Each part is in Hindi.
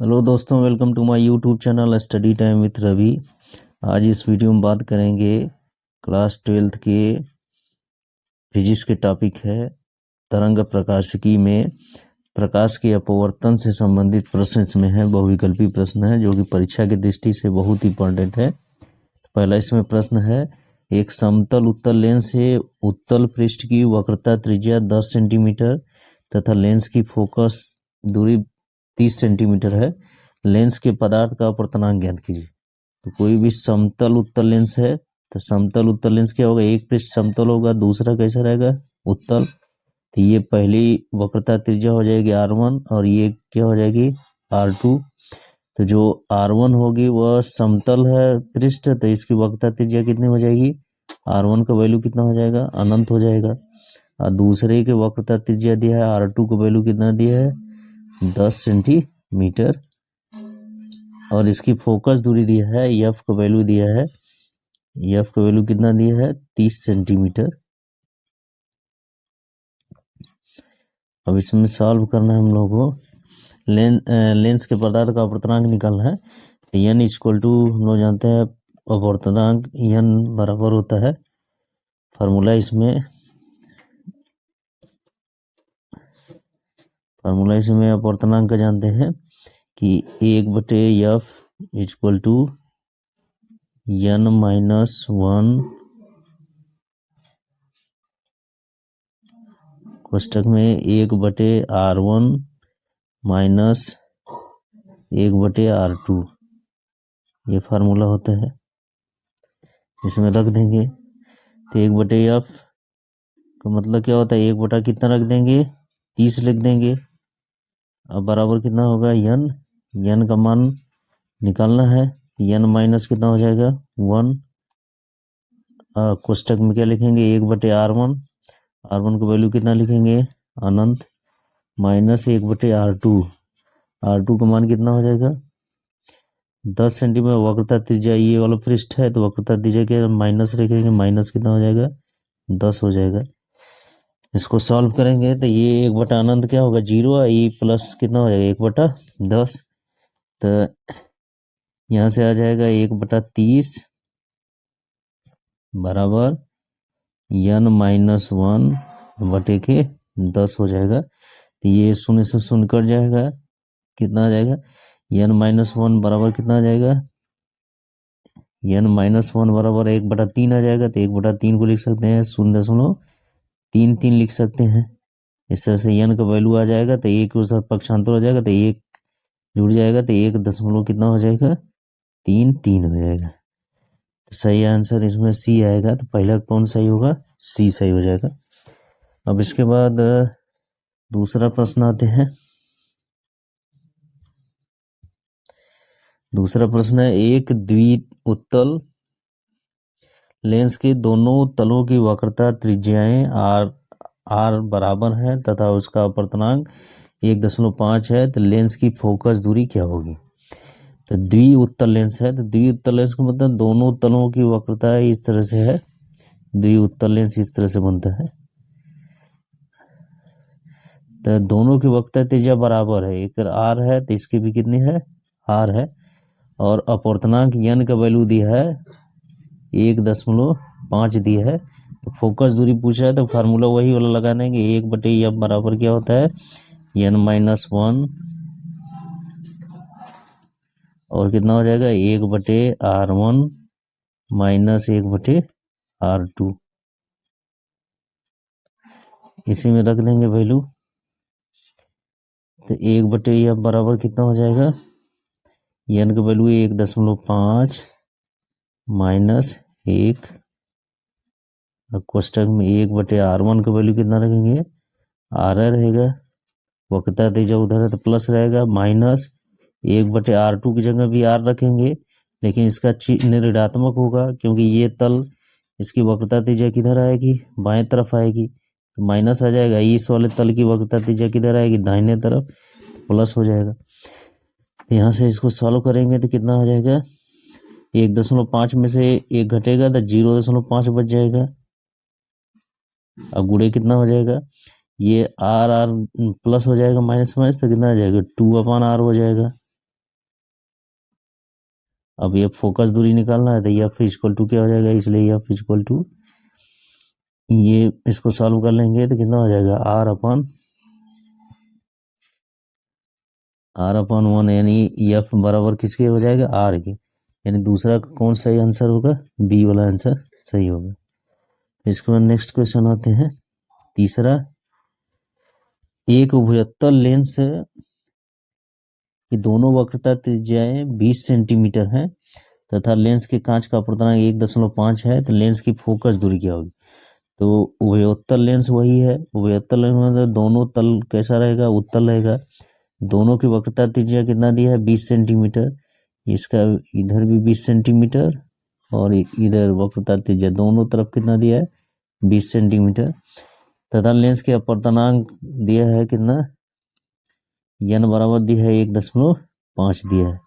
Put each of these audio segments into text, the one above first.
हेलो दोस्तों, welcome to my YouTube channel study time with Ravi. आज इस वीडियो में बात करेंगे क्लास 12th के फिजिक्स के टॉपिक है तरंग प्रकाशिकी में प्रकाश के अपवर्तन से संबंधित प्रश्न इसमें है। बहुविकल्पी प्रश्न है जो कि परीक्षा की दृष्टि से बहुत इंपॉर्टेंट है। पहला इसमें प्रश्न है, एक समतल उत्तल लेंस से उत्तल पृष्ठ की वक्रता त्रिज्या 10 सेंटीमीटर तथा लेंस की फोकस दूरी 30 सेंटीमीटर है। लेंस के पदार्थ का अपवर्तनांक ज्ञात कीजिए। तो कोई भी समतल उत्तल लेंस है तो समतल उत्तल लेंस क्या होगा, एक पृष्ठ समतल होगा, दूसरा कैसा रहेगा, उत्तल। तो ये पहली वक्रता त्रिज्या हो जाएगी R1 और ये क्या हो जाएगी, R2। तो जो R1 होगी वह समतल है पृष्ठ, तो इसकी वक्रता त्रिज्या कितनी हो जाएगी, R1 का वैल्यू कितना हो जाएगा, अनंत हो जाएगा। और दूसरे के वक्रता त्रिज्या दिया है R2 का वैल्यू कितना दिया है, 10 सेंटीमीटर। और इसकी फोकस दूरी दिया है, F का वैल्यू दिया है, F का वैल्यू कितना दिया है, 30 सेंटीमीटर। अब इसमें सॉल्व करना है हम लोग को। लेंस के पदार्थ का अपवर्तनांक निकालना है। n इक्वल टू हम लोग जानते हैं अपवर्तनांक n बराबर होता है, फार्मूला इसमें अपवर्तनांक का जानते हैं कि 1/f इक्वल टू n-1 कोष्टक में 1/R1 माइनस 1/R2, ये फार्मूला होता है। इसमें रख देंगे तो 1/f का मतलब क्या होता है, 1 कितना रख देंगे, 30 लिख देंगे। अब बराबर कितना होगा, n का मान निकालना है। n माइनस कितना हो जाएगा, 1। कोष्टक में क्या लिखेंगे, 1/R1, R1 का वैल्यू कितना लिखेंगे, अनंत, माइनस 1/R2, R2 का मान कितना हो जाएगा, 10 सेंटीमीटर। वक्रता त्रिज्या ये वाला पृष्ठ है तो वक्रता त्रिज्या के माइनस रखेंगे, माइनस कितना हो जाएगा, 10 हो जाएगा। इसको सॉल्व करेंगे तो ये 1 अनंत क्या होगा, 0, ये प्लस कितना हो जाएगा, 1/10। तो यहाँ से आ जाएगा 1/30 बराबर n-1/10 हो जाएगा। तो ये 0 से 0 कट जाएगा, कितना आ जाएगा, n-1 बराबर कितना आ जाएगा, n-1 बराबर 1/3 आ जाएगा। तो 1/3 को लिख सकते हैं 0.33 लिख सकते हैं। इस तरह से n का वैल्यू आ जाएगा तो एक के साथ पक्षांतर हो जाएगा तो एक जुड़ जाएगा तो 1 कितना हो जाएगा, 3 हो जाएगा। तो सही आंसर इसमें C आएगा। तो पहला कौन सही होगा, C सही हो जाएगा। अब इसके बाद दूसरा प्रश्न आते हैं। दूसरा प्रश्न है, एक द्विउत्तल लेंस के दोनों तलों की वक्रता त्रिज्याएं R बराबर है तथा उसका अपवर्तनांक 1.5 है, तो लेंस की फोकस दूरी क्या होगी। तो द्विउत्तल लेंस है, तो द्विउत्तल लेंस का मतलब दोनों तलों की वक्रता इस तरह से है, द्विउत्तल लेंस इस तरह से बनता है। तो दोनों की वक्रता त्रिज्या बराबर है, एक R है तो इसकी भी कितनी है, R है। और अपवर्तनांक n का वैल्यू दिया है 1.5 दिया है। तो फोकस दूरी पूछ रहा है तो फार्मूला वही वाला लगा देंगे, 1/f बराबर क्या होता है, n-1 और कितना हो जाएगा, 1/R1 माइनस 1/R2, इसी में रख देंगे वैल्यू। तो 1/f बराबर कितना हो जाएगा, n का वैल्यू 1.5 माइनस 1, कोष्टक में 1/R1 का वैल्यू कितना रखेंगे, R रहेगा, वक्रता त्रिज्या उधर है तो प्लस रहेगा, माइनस 1/R2 की जगह भी R रखेंगे लेकिन इसका चिन्ह ऋणात्मक होगा क्योंकि ये तल इसकी वक्रता त्रिज्या किधर आएगी, बाएं तरफ आएगी, तो माइनस आ जाएगा। इस वाले तल की वक्रता त्रिज्या किधर आएगी, दाहिने तरफ, प्लस हो जाएगा। यहाँ से इसको सॉल्व करेंगे तो कितना हो जाएगा, 1.5 में से 1 घटेगा तो 0.5 बच जाएगा। अब गुणे कितना हो जाएगा, ये R प्लस हो जाएगा, माइनस माइनस तो कितना आ जाएगा, 2/R हो जाएगा। अब ये फोकस दूरी निकालना है तो एफ इक्वल टू क्या हो जाएगा, इसलिए एफ इक्वल टू ये इसको सॉल्व कर लेंगे तो कितना हो जाएगा आर अपन 1, यानी एफ बराबर किसके हो जाएगा, आर के, यानी दूसरा कौन सही आंसर होगा, बी वाला आंसर सही होगा। इसके बाद नेक्स्ट क्वेश्चन आते हैं तीसरा। एक उभयतल लेंस की दोनों वक्रता त्रिज्याएं 20 सेंटीमीटर हैं तथा लेंस के कांच का अपर्तनांक 1.5 है, तो लेंस की फोकस दूरी क्या होगी। तो उभयोत्तल लेंस वही है, उभयोत्तल लेंस मतलब दोनों तल कैसा रहेगा, उत्तल रहेगा। दोनों की वक्रता त्रिज्या कितना दिया है, 20 सेंटीमीटर। इसका इधर भी 20 सेंटीमीटर और इधर वक्रता त्रिज्या दोनों तरफ कितना दिया है, 20 सेंटीमीटर तथा लेंस के अपर्तनांक दिया है कितना, n बराबर दिया है 1.5 दिया है।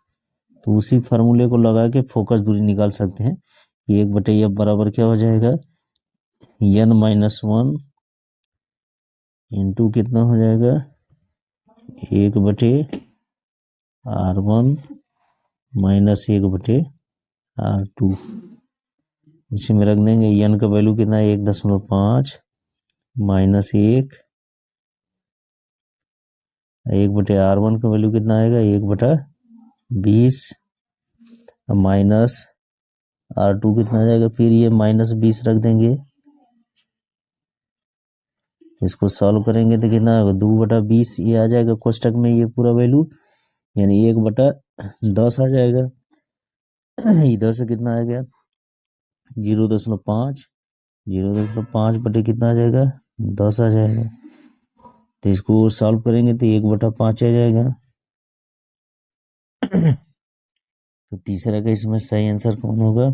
तो उसी फार्मूले को लगा के फोकस दूरी निकाल सकते हैं। 1/f बराबर क्या हो जाएगा, n-1 इंटू कितना हो जाएगा, 1/r1 माइनस 1/r2। इसी में रख देंगे n का वैल्यू कितना है, 1.5 माइनस 1/r1 का वैल्यू कितना आएगा, 1/20 माइनस r2 कितना आ जाएगा, फिर ये -20 रख देंगे। इसको सॉल्व करेंगे तो कितना होगा, 2/20 ये आ जाएगा कोष्टक में, ये पूरा वैल्यू यानी 1/10 आ जाएगा। इधर से कितना आ गया, 0.5 बटे कितना आ जाएगा, 10 आ जाएगा। तो इसको सॉल्व करेंगे तो 1/5 आ जाएगा। तो तीसरा का इसमें सही आंसर कौन होगा,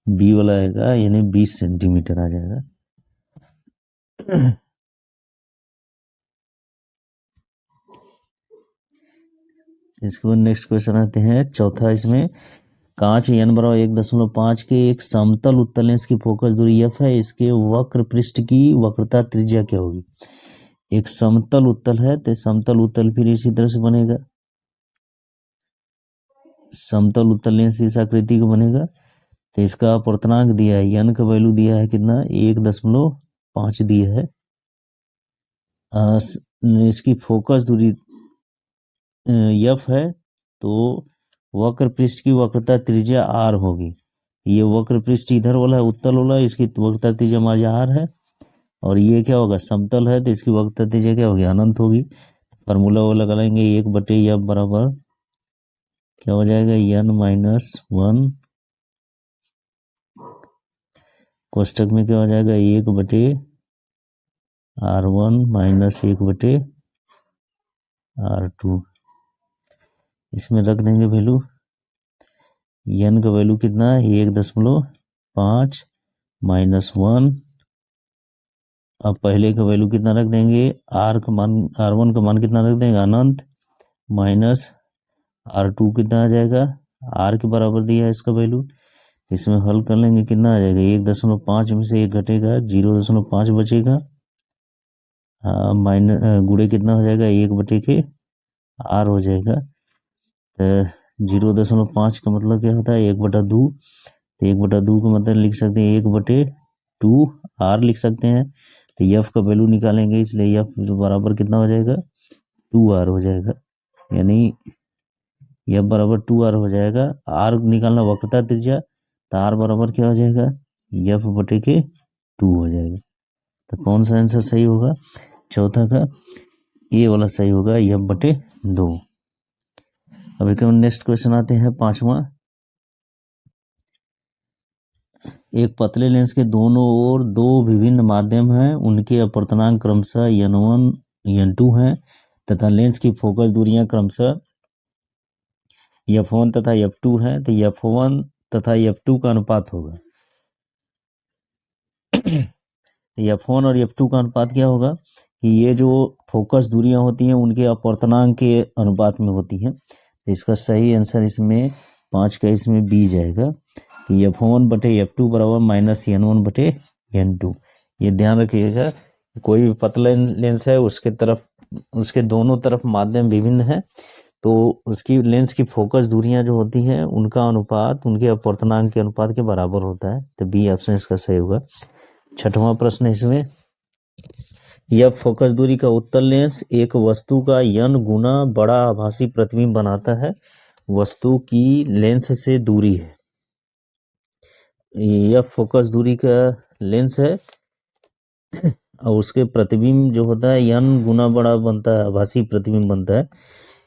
बी वाला आएगा, यानी 20 सेंटीमीटर आ जाएगा। इसके बाद नेक्स्ट क्वेश्चन आते हैं चौथा। इसमें कांच n बराबर 1.5 के एक समतल उत्तल लेंस की फोकस दूरी f है, इसके वक्र पृष्ठ की वक्रता त्रिज्या क्या होगी। एक समतल उत्तल है तो समतल उत्तल फिर इसी तरह से बनेगा, समतल उत्तल लेंस इस आकृति को बनेगा। तो इसका अपर्तनांक दिया है, n का वैल्यू दिया है कितना, 1.5 दिया है। इसकी फोकस दूरी f है, तो वक्र पृष्ठ की वक्रता त्रिज्या r होगी। ये वक्र पृष्ठ इधर वाला है, उत्तल वाला, इसकी वक्रता त्रिज्या r है। और ये क्या होगा, समतल है तो इसकी वक्रता त्रिज्या क्या होगी, अनंत होगी। फार्मूला वो लगा लेंगे, 1/f बराबर क्या हो जाएगा, n-1 कोष्टक में क्या हो जाएगा, 1/r1 माइनस 1/r2। इसमें रख देंगे वैल्यू, n का वैल्यू कितना है, 1.5 माइनस 1। अब पहले का वैल्यू कितना रख देंगे, r1 का मान कितना रख देंगे, अनंत, माइनस r2 कितना आ जाएगा, r के बराबर दिया है इसका वैल्यू। इसमें हल कर लेंगे कितना आ जाएगा, 1.5 में से 1 घटेगा, 0.5 बचेगा, माइनस गुणे कितना हो जाएगा, 1/के r हो जाएगा। तो 0.5 का मतलब क्या होता है, 1/2। तो 1/2 का मतलब लिख सकते हैं 1/2 r लिख सकते हैं। तो f का वैल्यू निकालेंगे, इसलिए f बराबर कितना हो जाएगा, 2r हो जाएगा, यानी f बराबर 2r हो जाएगा। r निकालना वक्रता त्रिज्या, तो r बराबर क्या हो जाएगा, f/के 2 हो जाएगा। तो कौन सा आंसर सही होगा, चौथा का ए वाला सही होगा, f/2। अभी क्यों नेक्स्ट क्वेश्चन आते हैं पांचवा। एक पतले लेंस के दोनों ओर दो विभिन्न माध्यम हैं, उनके अपर्तनांक क्रमशः n1 n2 हैं तथा लेंस की फोकस दूरियां क्रमशः f1 तथा f2 हैं। तो f1 तथा f2 का अनुपात होगा। तो f1 और f2 का अनुपात क्या होगा कि ये जो फोकस दूरियां होती हैं उनके अपर्तनांक के अनुपात में होती हैं। तो इसका सही आंसर इसमें 5 का इसमें बी जाएगा कि f1/f2 बराबर -n1/n2। ये ध्यान रखिएगा, कोई भी पतला लेंस है उसके दोनों तरफ माध्यम विभिन्न है, तो उसकी लेंस की फोकस दूरियां जो होती हैं उनका अनुपात उनके अपवर्तनांक के अनुपात के बराबर होता है। तो बी ऑप्शन इसका सही होगा। छठवां प्रश्न है इसमें, यह फोकस दूरी का उत्तल लेंस एक वस्तु का n गुना बड़ा आभासी प्रतिबिंब बनाता है। वस्तु की लेंस से दूरी है, यह फोकस दूरी का लेंस है और उसके प्रतिबिंब जो होता है n गुना बड़ा बनता है, आभासी प्रतिबिंब बनता है।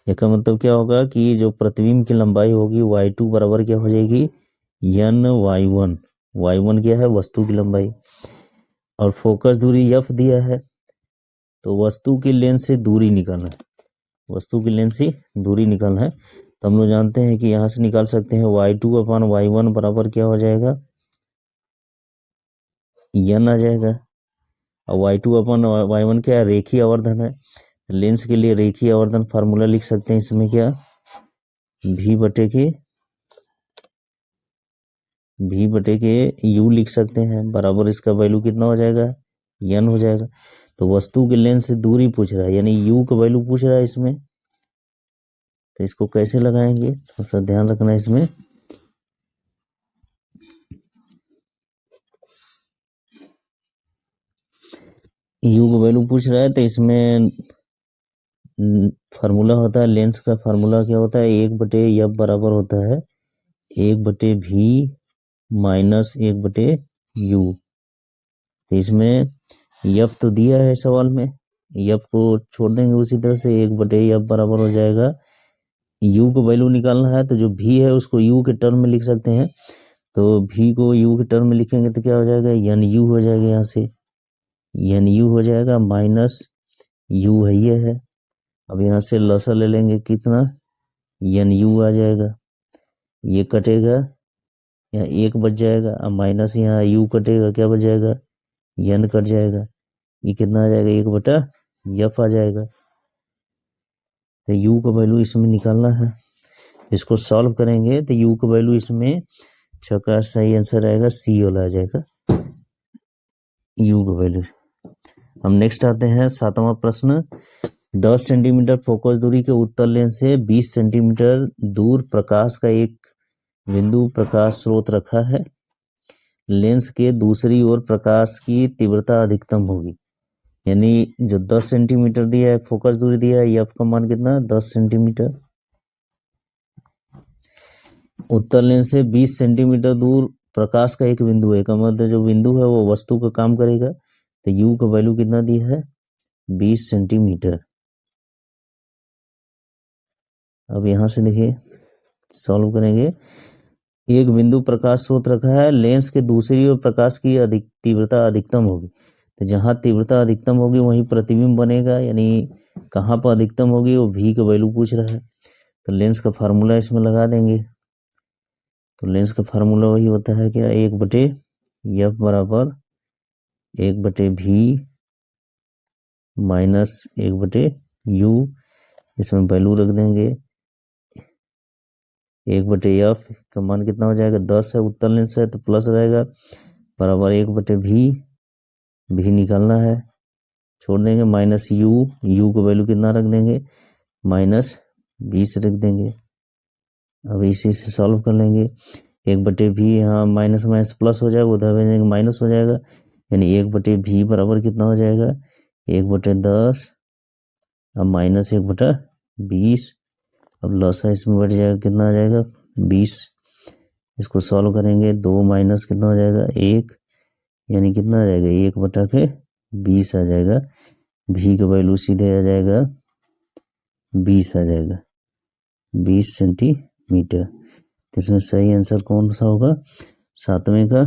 इसका मतलब क्या होगा कि जो प्रतिबिंब की लंबाई होगी y2 बराबर क्या हो जाएगी n/y1। y1 क्या है, वस्तु की लंबाई, और फोकस दूरी f दिया है, तो वस्तु की लेंस से दूरी निकालना है, वस्तु की लेंस से दूरी निकालना है। तो हम लोग जानते हैं कि यहाँ से निकाल सकते हैं y2/y1 बराबर क्या हो जाएगा, n आ जाएगा। और y2/y1 क्या है, रेखीय आवर्धन है। लेंस के लिए रेखीय आवर्धन फार्मूला लिख सकते हैं इसमें क्या, v बटे के u लिख सकते हैं, बराबर इसका वैल्यू कितना हो जाएगा, n हो जाएगा। तो वस्तु के लेंस से दूरी पूछ रहा है, यानी u का वैल्यू पूछ रहा है इसमें, तो इसको कैसे लगाएंगे, थोड़ा सा ध्यान रखना है इसमें। u का वैल्यू पूछ रहा है, तो इसमें फार्मूला होता है, लेंस का फार्मूला क्या होता है, 1/f बराबर होता है 1/v माइनस 1/u। तो इसमें f तो दिया है सवाल में, f को छोड़ देंगे उसी तरह से, 1/f बराबर हो जाएगा, u को वैल्यू निकालना है तो जो v है उसको u के टर्म में लिख सकते हैं। तो v को u के टर्म में लिखेंगे तो क्या हो जाएगा, nu हो जाएगा, यहाँ से nu हो जाएगा माइनस u है ये है। अब यहाँ से लसा ले लेंगे, कितना nu आ जाएगा, ये कटेगा, यहाँ 1 बच जाएगा, अब माइनस यहाँ u कटेगा, क्या बच जाएगा, n कट जाएगा, ये कितना आ जाएगा, 1/f आ जाएगा। तो u का वैल्यू इसमें निकालना है, इसको सॉल्व करेंगे तो u का वैल्यू इसमें छक्का सही आंसर आएगा, सी वाला आ जाएगा u का वैल्यू। हम नेक्स्ट आते हैं 7वां प्रश्न, 10 सेंटीमीटर फोकस दूरी के उत्तल लेंस से 20 सेंटीमीटर दूर प्रकाश का एक बिंदु प्रकाश स्रोत रखा है। लेंस के दूसरी ओर प्रकाश की तीव्रता अधिकतम होगी, यानी जो 10 सेंटीमीटर दिया है फोकस दूरी दिया है, एफ का मान कितना, 10 सेंटीमीटर। उत्तल लेंस से 20 सेंटीमीटर दूर प्रकाश का एक बिंदु है, का मतलब जो बिंदु है वो वस्तु का काम करेगा। तो यू का वैल्यू कितना दिया है, 20 सेंटीमीटर। अब यहां से देखिए सॉल्व करेंगे, एक बिंदु प्रकाश स्रोत रखा है, लेंस के दूसरी ओर प्रकाश की तीव्रता अधिकतम होगी। तो जहां तीव्रता अधिकतम होगी वहीं प्रतिबिंब बनेगा, यानी कहाँ पर अधिकतम होगी वो v का वैल्यू पूछ रहा है। तो लेंस का फार्मूला इसमें लगा देंगे, तो लेंस का फार्मूला वही होता है क्या, 1/f बराबर 1/v माइनस 1/u। इसमें वैल्यू रख देंगे, 1/f का मान कितना हो जाएगा, 10 है, उत्तल लेंस है तो प्लस रहेगा, बराबर 1/v, भी निकालना है, छोड़ देंगे, माइनस u को वैल्यू कितना रख देंगे, -20 रख देंगे। अब इसी से सॉल्व कर लेंगे, 1/v यहाँ माइनस माइनस प्लस हो जाएगा, उधर भेजेंगे माइनस हो जाएगा, यानी 1/v बराबर कितना हो जाएगा, 1/10 अब माइनस 1/20। अब लॉसा इसमें बढ़ जाएगा, कितना आ जाएगा 20। इसको सॉल्व करेंगे, 2 माइनस कितना हो जाएगा 1, यानी कितना आ जाएगा 1/20 आ जाएगा। भी का वैल्यू सीधे आ जाएगा 20 आ जाएगा, 20 सेंटीमीटर। तो इसमें सही आंसर कौन सा होगा, 7वें का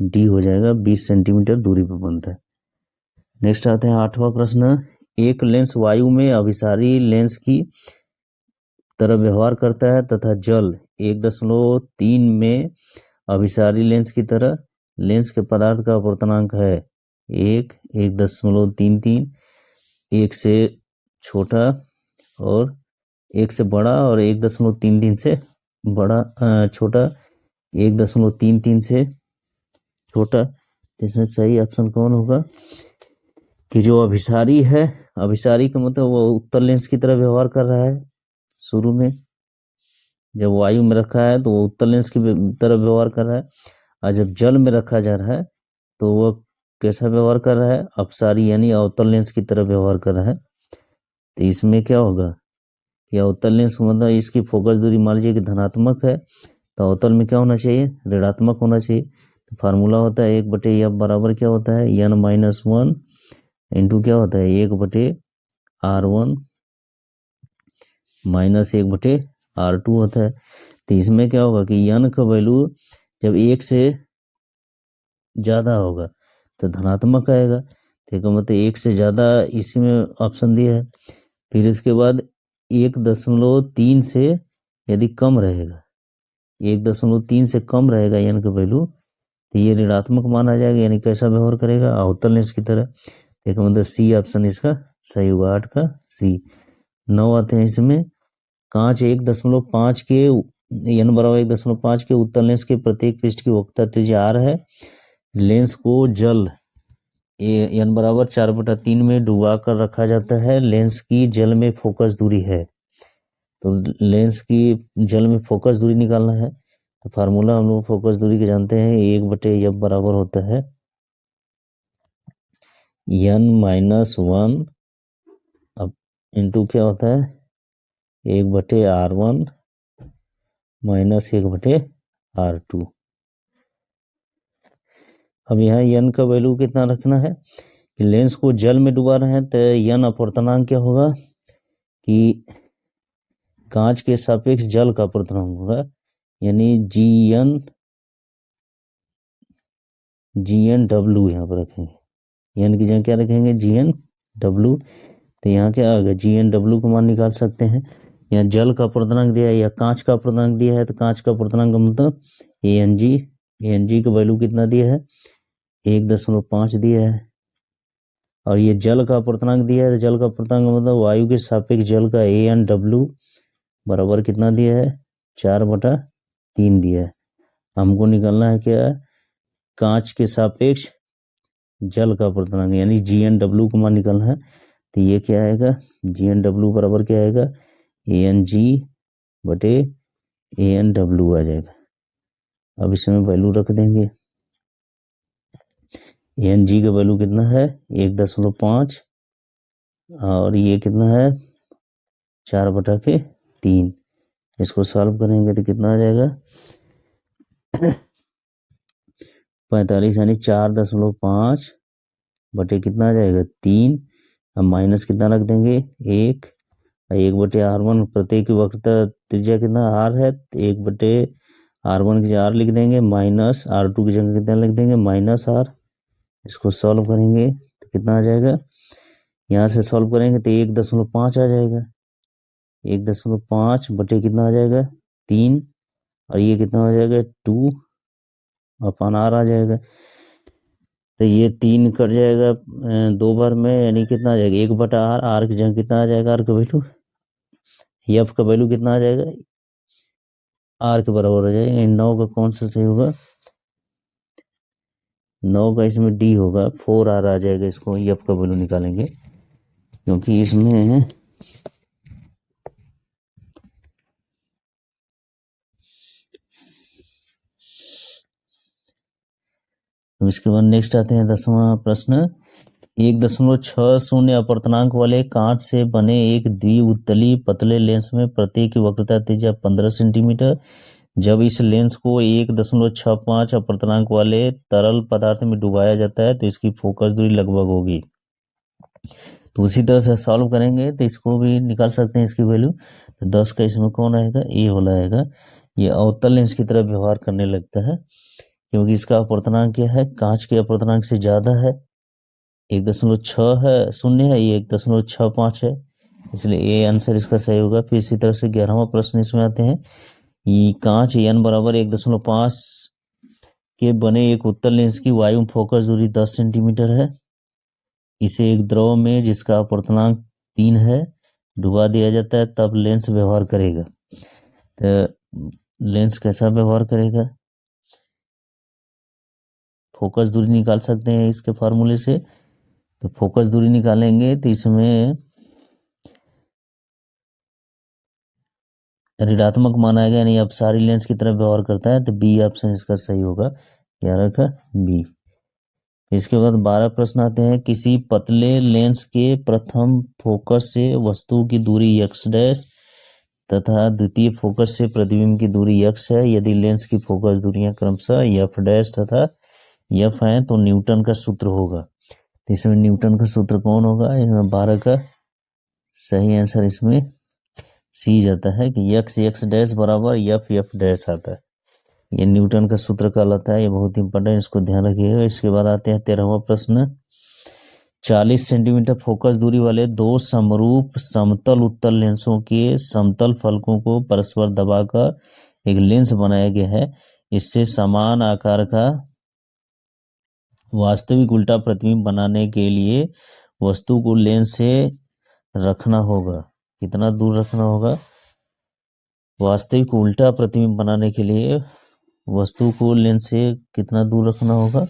डी हो जाएगा, 20 सेंटीमीटर दूरी पर बनता है। नेक्स्ट आते हैं 8वां प्रश्न, एक लेंस वायु में अभिसारी लेंस की तरह व्यवहार करता है तथा जल 1.3 में अभिसारी लेंस की तरह। लेंस के पदार्थ का अपवर्तनांक है 1.33, 1 से छोटा और 1 से बड़ा, और 1.33 से बड़ा छोटा, 1.33 से छोटा। इसमें सही ऑप्शन कौन होगा, कि जो अभिसारी है, अभिसारी का मतलब वो उत्तल लेंस की तरह व्यवहार कर रहा है, शुरू में जब वायु में रखा है तो वो उत्तल लेंस की तरह व्यवहार कर रहा है, और जब जल में रखा जा रहा है तो वो कैसा व्यवहार कर रहा है, अपसारी यानी अवतल लेंस की तरह व्यवहार कर रहा है। तो इसमें क्या होगा कि अवतल लेंस मतलब इसकी फोकस दूरी मान लीजिए कि धनात्मक है, तो अवतल में क्या होना चाहिए, ऋणात्मक होना चाहिए। तो फार्मूला होता है 1/f बराबर क्या होता है, n-1 इंटू क्या होता है 1/r1 माइनस 1/r2 होता है। तो इसमें क्या होगा कि n का वैल्यू जब 1 से ज़्यादा होगा तो धनात्मक आएगा, ठीक है, मतलब 1 से ज़्यादा इसी में ऑप्शन दिया है। फिर इसके बाद 1.3 से यदि कम रहेगा, 1.3 से कम रहेगा n का वैल्यू, तो ये ऋणात्मक माना जाएगा, यानी कैसा व्यवहार करेगा, अवतल लेंस की तरह। ठीक है, मतलब सी ऑप्शन इसका सही हुआ, 8 का सी। 9 आते हैं इसमें, कांच 1.5 के n बराबर 1.5 के उत्तल लेंस के प्रत्येक पृष्ठ की वक्रता त्रिज्या r है। लेंस को जल n बराबर 4/3 में डुबा कर रखा जाता है। लेंस की जल में फोकस दूरी है, तो लेंस की जल में फोकस दूरी निकालना है। तो फार्मूला हम लोग फोकस दूरी के जानते हैं, 1/f बराबर होता है n-1 अब इंटू क्या होता है 1/r1 माइनस 1/r2। अब यहाँ n का वैल्यू कितना रखना है कि लेंस को जल में डुबा रहे हैं, तो n अपवर्तनांक क्या होगा कि कांच के सापेक्ष जल का अपवर्तनांक होगा, यानी GN/W यहाँ पर रखेंगे, n की जगह क्या रखेंगे GN/W। तो यहाँ क्या आ गया GN/W को मान निकाल सकते हैं। यहाँ जल का अपवर्तनांक दिया है या कांच का अपवर्तनांक दिया है, तो कांच का अपवर्तनांक का मतलब ANG का वैल्यू कितना दिया है 1.5 दिया है, और ये जल का अपवर्तनांक दिया है, तो जल का अपवर्तनांक का मतलब वायु के सापेक्ष जल का AN/W बराबर कितना दिया है 4/3 दिया है। हमको निकालना है क्या, कांच के सापेक्ष जल का अपवर्तनांक यानी GN/W को मान निकालना है। तो ये क्या आएगा GN/W बराबर क्या आएगा ANG/AN/W आ जाएगा। अब इसमें वैल्यू रख देंगे, ANG का वैल्यू कितना है 1.5 और ये कितना है 4/3। इसको सॉल्व करेंगे तो कितना आ जाएगा 45 यानी 4.5 बटे कितना आ जाएगा 3। अब माइनस कितना रख देंगे 1 1/r1 प्रत्येक की वक्रता त्रिज्या कितना r है, तो 1/r1 की जगह r लिख देंगे, माइनस r2 की जगह कितना लिख देंगे -r। इसको सॉल्व करेंगे तो कितना आ जाएगा, यहाँ से सॉल्व करेंगे तो 1.5 आ जाएगा, 1.5 बटे कितना आ जाएगा 3, और ये कितना हो जाएगा 2/r आ जाएगा। तो ये 3 कट जाएगा 2 बार में, यानी कितना आ जाएगा 1/r, r की जगह कितना आ जाएगा r का वैल्यू, f का वैल्यू कितना आ जाएगा r के बराबर हो जाएगा। 9 का कौन सा सही होगा 9 का इसमें d होगा, 4r आ जाएगा। इसको f का वैल्यू निकालेंगे क्योंकि इसमें इसके बाद नेक्स्ट आते हैं 10वां प्रश्न। 1.60 अपवर्तनांक वाले कांच से बने एक द्विउत्तलीय पतले लेंस में प्रत्येक की वक्रता त्रिज्या 15 सेंटीमीटर। जब इस लेंस को 1.65 अपवर्तनांक वाले तरल पदार्थ में डुबाया जाता है तो इसकी फोकस दूरी लगभग होगी। तो उसी तरह से सॉल्व करेंगे तो इसको भी निकाल सकते हैं इसकी वैल्यू। तो 10 का इसमें कौन आएगा ए वाला आएगा। ये अवतल लेंस की तरह व्यवहार करने लगता है क्योंकि इसका अपवर्तनांक क्या है कांच के अपवर्तनांक से ज्यादा है, 1.6 है 0 है, ये 1.65 है, इसलिए ए आंसर इसका सही होगा। फिर इसी तरह से 11वां प्रश्न इसमें आते हैं। ये कांच n बराबर 1.5 के बने एक उत्तल लेंस की वायु फोकस दूरी 10 सेंटीमीटर है। इसे एक द्रव में जिसका अपवर्तनांक 3 है डुबा दिया जाता है, तब लेंस व्यवहार करेगा। तो लेंस कैसा व्यवहार करेगा, फोकस दूरी निकाल सकते हैं इसके फार्मूले से। तो फोकस दूरी निकालेंगे तो इसमें ऋणात्मक माना गया, यानी अपसारी लेंस की तरह व्यवहार करता है, तो बी ऑप्शन इसका सही होगा, 11 का बी। इसके बाद 12 प्रश्न आते हैं। किसी पतले लेंस के प्रथम फोकस से वस्तु की दूरी x डैश तथा द्वितीय फोकस से प्रतिबिंब की दूरी x है। यदि लेंस की फोकस दूरियां क्रमशः f डैश तथा f हैं तो न्यूटन का सूत्र होगा। तो इसमें न्यूटन का सूत्र कौन होगा? इसमें 12 का सही आंसर इसमें सी जाता है कि x डैश बराबर f डैश आता है। ये न्यूटन का सूत्र कहलाता है, ये बहुत इंपॉर्टेंट, इसको ध्यान रखिएगा। इसके बाद आते हैं 13वां प्रश्न। 40 सेंटीमीटर फोकस दूरी वाले दो समरूप समतल उत्तल लेंसों के समतल फलकों को परस्पर दबाकर एक लेंस बनाया गया है। इससे समान आकार का वास्तविक उल्टा प्रतिबिंब बनाने के लिए वस्तु को लेंस से रखना होगा। कितना दूर रखना होगा? वास्तविक उल्टा प्रतिबिंब बनाने के लिए वस्तु को लेंस से कितना दूर रखना होगा?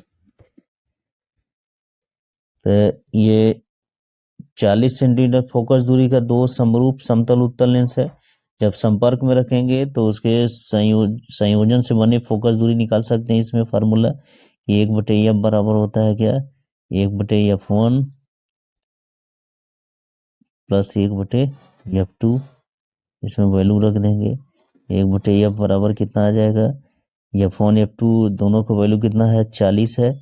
तो ये 40 सेंटीमीटर फोकस दूरी का दो समरूप समतल उत्तल लेंस है। जब संपर्क में रखेंगे तो उसके संयोजन से बने फोकस दूरी निकाल सकते हैं। इसमें फार्मूला 1/f बराबर होता है क्या? 1/f1 plus 1/f2। इसमें वैल्यू रख देंगे। 1/f बराबर कितना आ जाएगा? f1 f2 दोनों का वैल्यू कितना है? 40 है,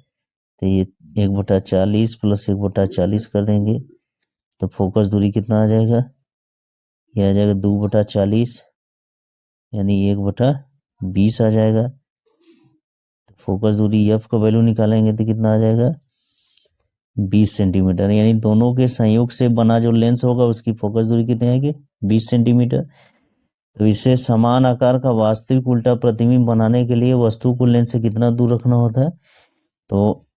तो ये 1/40 प्लस 1/40 कर देंगे तो फोकस दूरी कितना आ जाएगा? ये आ जाएगा 2/40, यानी 1/20 आ जाएगा। तो फोकस दूरी f का वैल्यू निकालेंगे तो कितना आ जाएगा? 20 सेंटीमीटर। यानी दोनों के संयोग से बना जो लेंस होगा उसकी फोकस दूरी कितनी आएगी? 20 सेंटीमीटर। तो इसे समान आकार का वास्तविक उल्टा प्रतिबिंब बनाने के लिए वस्तु को लेंस से कितना दूर रखना होता है? तो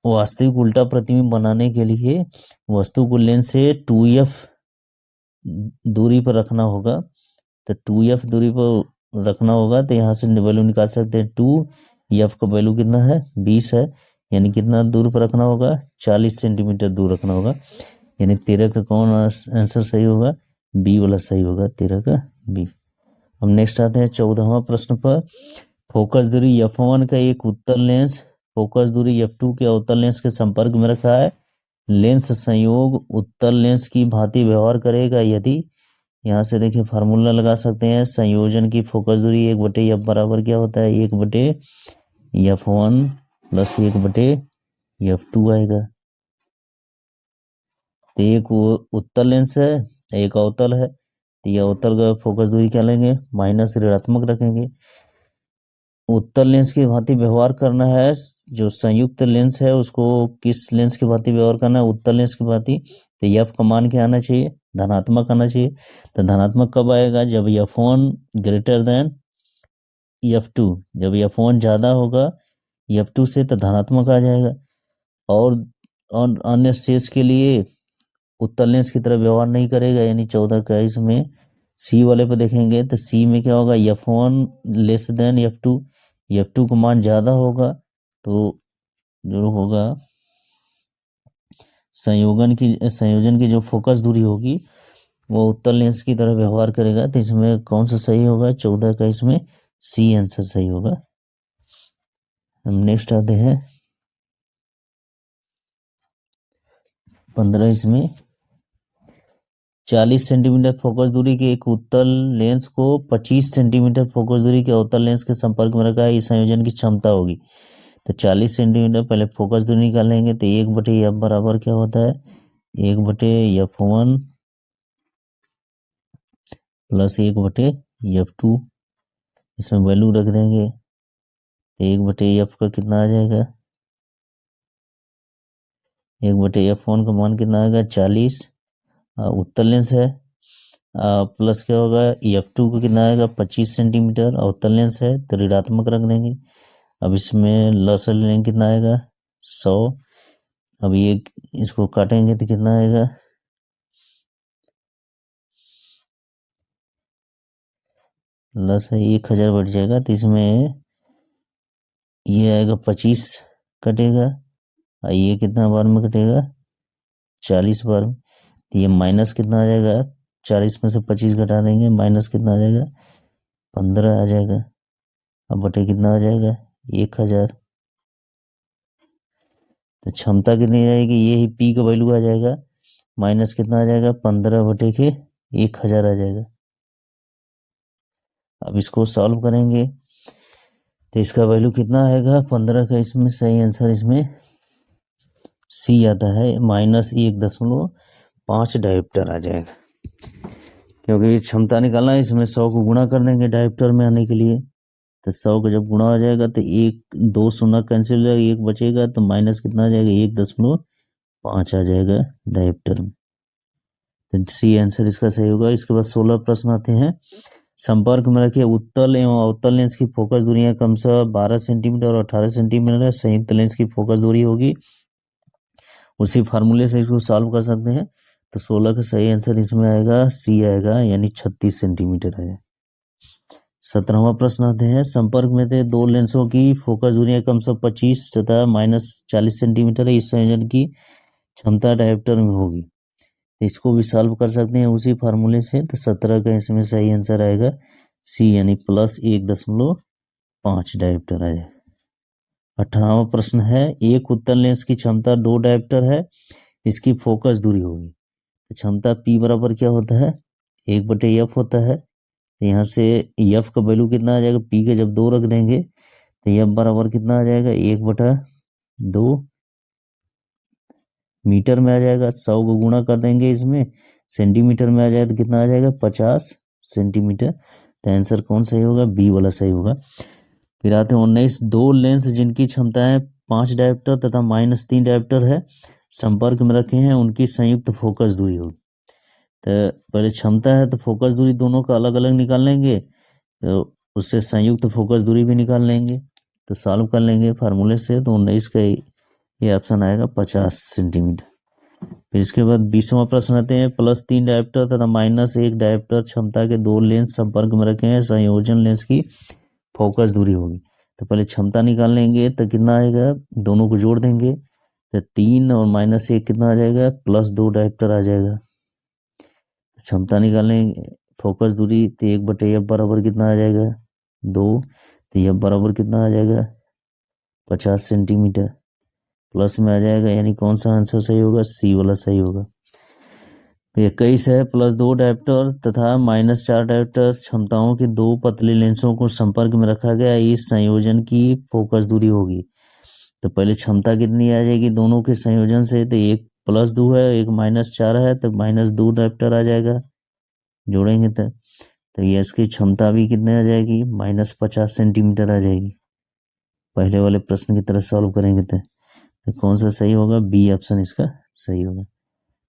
वास्तविक उल्टा प्रतिबिंब बनाने के लिए वस्तु को लेंस से 2f दूरी पर रखना होगा। तो 2f दूरी पर रखना होगा, तो यहाँ से वैल्यू निकाल सकते हैं। 2f का वैल्यू कितना है? 20 है, यानी कितना दूर पर रखना होगा? 40 सेंटीमीटर दूर रखना होगा। यानी 13 का कौन आंसर सही होगा? बी वाला सही होगा, 13 का बी। हम नेक्स्ट आते हैं 14वां प्रश्न पर। फोकस दूरी f1 का एक उत्तल लेंस फोकस दूरी f2 के अवतल लेंस के संपर्क में रखा है। लेंस संयोग उत्तल लेंस की भांति व्यवहार करेगा यदि, यहाँ से देखिए फार्मूला लगा सकते हैं। संयोजन की फोकस दूरी 1/f बराबर क्या होता है? 1/f1 प्लस 1/f2 आएगा। तो एक उत्तल लेंस है, एक अवतल है, तो ये अवतल का फोकस दूरी क्या लेंगे? माइनस ऋणात्मक रखेंगे। उत्तल लेंस की भांति व्यवहार करना है। जो संयुक्त लेंस है उसको किस लेंस की भांति व्यवहार करना है? उत्तल लेंस की भांति। तो f का मान क्या आना चाहिए? धनात्मक आना चाहिए। तो धनात्मक कब आएगा? जब f1 ग्रेटर देन f2। जब f1 ज्यादा होगा f2 से तो धनात्मक आ जाएगा। और अन्य शेष के लिए उत्तल लेंस की तरह व्यवहार नहीं करेगा। यानी 14 का इसमें सी वाले पे देखेंगे तो सी में क्या होगा? f1 less than f2। f2 का मान ज्यादा होगा तो जो होगा संयोजन की जो फोकस दूरी होगी वो उत्तल लेंस की तरह व्यवहार करेगा। तो इसमें कौन सा सही होगा? 14 का इसमें सी आंसर सही होगा। हम नेक्स्ट आते हैं 15। इसमें 40 सेंटीमीटर फोकस दूरी के एक उत्तल लेंस को 25 सेंटीमीटर फोकस दूरी के अवतल लेंस के संपर्क में रखा है। इस संयोजन की क्षमता होगी। तो 40 सेंटीमीटर पहले फोकस दूरी निकालेंगे तो 1/f बराबर क्या होता है? 1/f1 plus 1/f2। इसमें वैल्यू रख देंगे। 1/f का कितना आ जाएगा? 1/f1 का मान कितना आएगा? 40। उत्तल लेंस है। प्लस क्या होगा? f2 को कितना आएगा? 25 सेंटीमीटर। अवतल लेंस है तो ऋणात्मक रख देंगे। अब इसमें लसल लेंगे, कितना आएगा? 100। अब ये इसको काटेंगे तो कितना आएगा? लस है 1000 बढ़ जाएगा, तो इसमें ये आएगा 25 कटेगा। और ये कितना बार में कटेगा? 40 बार में। तो ये माइनस कितना आ जाएगा? 40 में से 25 घटा देंगे, माइनस कितना आ जाएगा 15 आ जाएगा। अब बटे कितना आ जाएगा 1000। तो क्षमता कितनी आएगी, ये ही पी का वैल्यू आ जाएगा, माइनस कितना आ जाएगा 15 बटे के 1000 आ जाएगा। अब इसको सॉल्व करेंगे तो इसका वैल्यू कितना आएगा 15 का, इसमें सही आंसर इसमें सी आता है, -1.5 डायोप्टर आ जाएगा। क्योंकि क्षमता निकालना है, इसमें 100 को गुणा कर देंगे डायोप्टर में आने के लिए। तो 100 का जब गुणा हो जाएगा तो 2 शून्य कैंसिल हो जाएगा, 1 बचेगा, तो माइनस कितना आ जाएगा 1.5 आ जाएगा डायोप्टर में। तो सी आंसर इसका सही होगा। इसके बाद 16 प्रश्न आते हैं। संपर्क में रखे उत्तल एवं अवतल लेंस की फोकस दूरियां क्रमशः 12 सेंटीमीटर और 18 सेंटीमीटर है। संयुक्त लेंस की फोकस दूरी होगी, उसी फार्मूले से इसको सॉल्व कर सकते हैं। तो 16 का सही आंसर इसमें आएगा सी आएगा, यानी 36 सेंटीमीटर है। 17वां प्रश्न आते हैं। संपर्क में थे दो लेंसों की फोकस दूरियां क्रमशः 25 तथा -40 सेंटीमीटर है। इस संयोजन की क्षमता डायोप्टर में होगी। तो इसको भी सॉल्व कर सकते हैं उसी फार्मूले से। तो 17 का इसमें सही आंसर आएगा सी, यानी +1.5 डायोप्टर आ जाएगा। 18वां प्रश्न है। एक उत्तल लेंस की क्षमता 2 डायोप्टर है, इसकी फोकस दूरी होगी। तो क्षमता P बराबर क्या होता है 1/f होता है। तो यहाँ से f का वैल्यू कितना आ जाएगा, P के जब 2 रख देंगे तो f बराबर कितना आ जाएगा 1/2 मीटर में आ जाएगा। 100 को गुणा कर देंगे इसमें, सेंटीमीटर में आ जाए तो कितना आ जाएगा 50 सेंटीमीटर। तो आंसर कौन सही होगा, बी वाला सही होगा। फिर आते हैं 19। दो लेंस जिनकी क्षमताएं 5 डायोप्टर तथा -3 डायोप्टर है, संपर्क में रखे हैं, उनकी संयुक्त फोकस दूरी होगी। तो पहले क्षमता है तो फोकस दूरी दोनों का अलग अलग निकाल लेंगे, तो उससे संयुक्त फोकस दूरी भी निकाल लेंगे। तो सॉल्व कर लेंगे फार्मूले से। तो 19 का ये ऑप्शन आएगा 50 सेंटीमीटर। फिर इसके बाद 20वां प्रश्न आते हैं। +3 डायोप्टर तथा -1 डायोप्टर क्षमता के दो लेंस संपर्क में रखे हैं, संयोजन लेंस की फोकस दूरी होगी। तो पहले क्षमता निकाल लेंगे तो कितना आएगा, दोनों को जोड़ देंगे तो 3 और -1 कितना आ जाएगा +2 डायोप्टर आ जाएगा। क्षमता निकालेंगे फोकस दूरी तो 1/f बराबर कितना आ जाएगा 2। तो f बराबर कितना आ जाएगा 50 सेंटीमीटर, प्लस में आ जाएगा, यानी कौन सा आंसर सही होगा, सी वाला सही होगा। 21 है। +2 डायोप्टर तथा -4 डायोप्टर क्षमताओं के दो पतले लेंसों को संपर्क में रखा गया, इस संयोजन की फोकस दूरी होगी। तो पहले क्षमता कितनी आ जाएगी दोनों के संयोजन से, तो एक +2 है, एक -4 है, तो -2 डायोप्टर आ जाएगा जोड़ेंगे तो ये इसकी क्षमता भी कितने आ जाएगी -50 सेंटीमीटर आ जाएगी। पहले वाले प्रश्न की तरह सॉल्व करेंगे तो कौन सा सही होगा, बी ऑप्शन इसका सही होगा।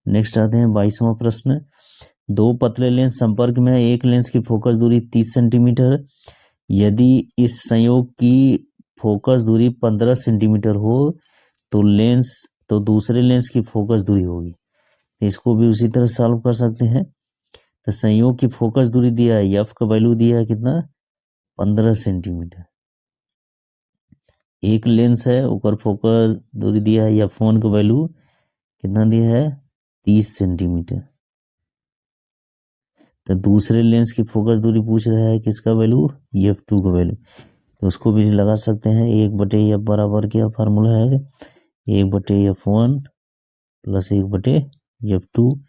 नेक्स्ट आते हैं 22वां प्रश्न। दो पतले लेंस संपर्क में है, एक लेंस की फोकस दूरी 30 सेंटीमीटर, यदि इस संयोग की फोकस दूरी 15 सेंटीमीटर हो तो दूसरे लेंस की फोकस दूरी होगी। इसको भी उसी तरह सॉल्व कर सकते हैं। तो संयोग की फोकस दूरी दिया है, एफ का वैल्यू दिया है कितना 15 सेंटीमीटर। एक लेंस है, ऊपर फोकस दूरी दिया है f1 का वैल्यू कितना दिया है 30 सेंटीमीटर। तो दूसरे लेंस की फोकस दूरी पूछ रहा है किसका वैल्यू, f2 का वैल्यू। तो उसको भी लगा सकते हैं, 1/f बराबर क्या फार्मूला है 1/f1 + 1/f2।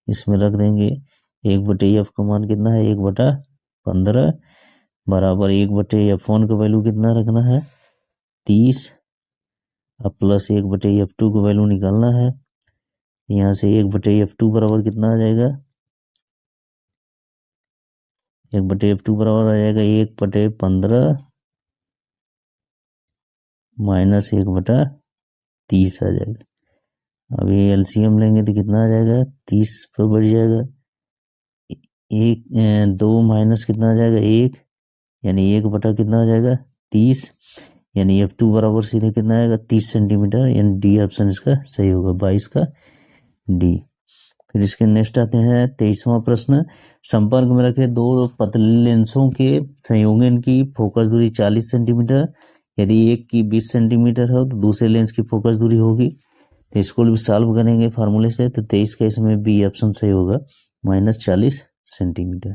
इसमें रख देंगे 1/f का मान कितना है 1/15 बराबर 1/f1 का वैल्यू कितना रखना है 30, अब प्लस 1/f2 का वैल्यू निकालना है। यहाँ से 1/f2 बराबर कितना आ जाएगा 1/f2 बराबर आ जाएगा 1/15 - 1/30 आ जाएगा। अब ये एलसीएम लेंगे तो कितना आ जाएगा 30 पर बढ़ जाएगा, 2 माइनस कितना आ जाएगा 1, यानी 1 कितना आ जाएगा 30, यानी f2 बराबर सीधे कितना आएगा 30 सेंटीमीटर, यानी डी ऑप्शन इसका सही होगा 22 का डी। फिर इसके नेक्स्ट आते हैं 23वां प्रश्न। संपर्क में रखे दो पतले लेंसों के संयोजन की फोकस दूरी 40 सेंटीमीटर, यदि एक की 20 सेंटीमीटर हो तो दूसरे लेंस की फोकस दूरी होगी। तो इसको भी सॉल्व करेंगे फार्मूले से। तो 23 का इसमें बी ऑप्शन सही होगा -40 सेंटीमीटर।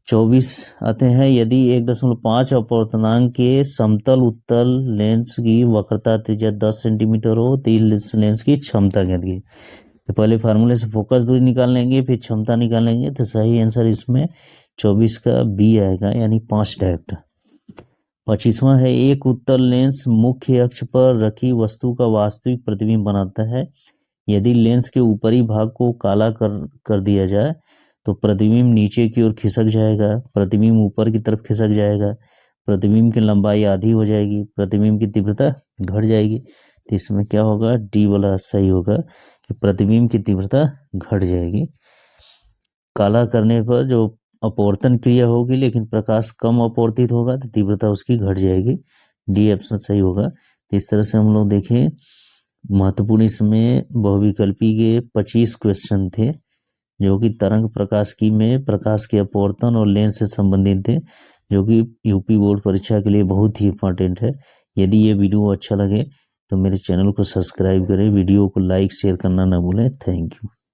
24 आते हैं, यदि 1.5 अपवर्तनांक के समतल उत्तल लेंस की वक्रता त्रिज्या 10 सेंटीमीटर हो तो इस लेंस की क्षमता ज्ञात कीजिए। तो पहले फार्मूले से फोकस दूरी निकाल लेंगे, फिर क्षमता निकाल लेंगे, तो सही आंसर इसमें 24 का बी आएगा, यानी 5 डायोप्टर। 25वां है, एक उत्तल लेंस मुख्य अक्ष पर रखी वस्तु का वास्तविक प्रतिबिंब बनाता है। यदि लेंस के ऊपरी भाग को काला कर दिया जाए तो प्रतिबिंब नीचे की ओर खिसक जाएगा, प्रतिबिंब ऊपर की तरफ खिसक जाएगा, प्रतिबिंब की लंबाई आधी हो जाएगी, प्रतिबिंब की तीव्रता घट जाएगी। तो इसमें क्या होगा, डी वाला सही होगा कि प्रतिबिंब की तीव्रता घट जाएगी। काला करने पर जो अपवर्तन क्रिया होगी लेकिन प्रकाश कम अपवर्तित होगा तो तीव्रता उसकी घट जाएगी। डी ऑप्शन सही होगा। तो इस तरह से हम लोग देखें महत्वपूर्ण इसमें बहुविकल्पी के 25 क्वेश्चन थे जो कि तरंग प्रकाशिकी में प्रकाश के अपवर्तन और लेंस से संबंधित थे, जो कि यूपी बोर्ड परीक्षा के लिए बहुत ही इंपॉर्टेंट है। यदि ये वीडियो अच्छा लगे तो मेरे चैनल को सब्सक्राइब करें, वीडियो को लाइक शेयर करना ना भूलें। Thank you.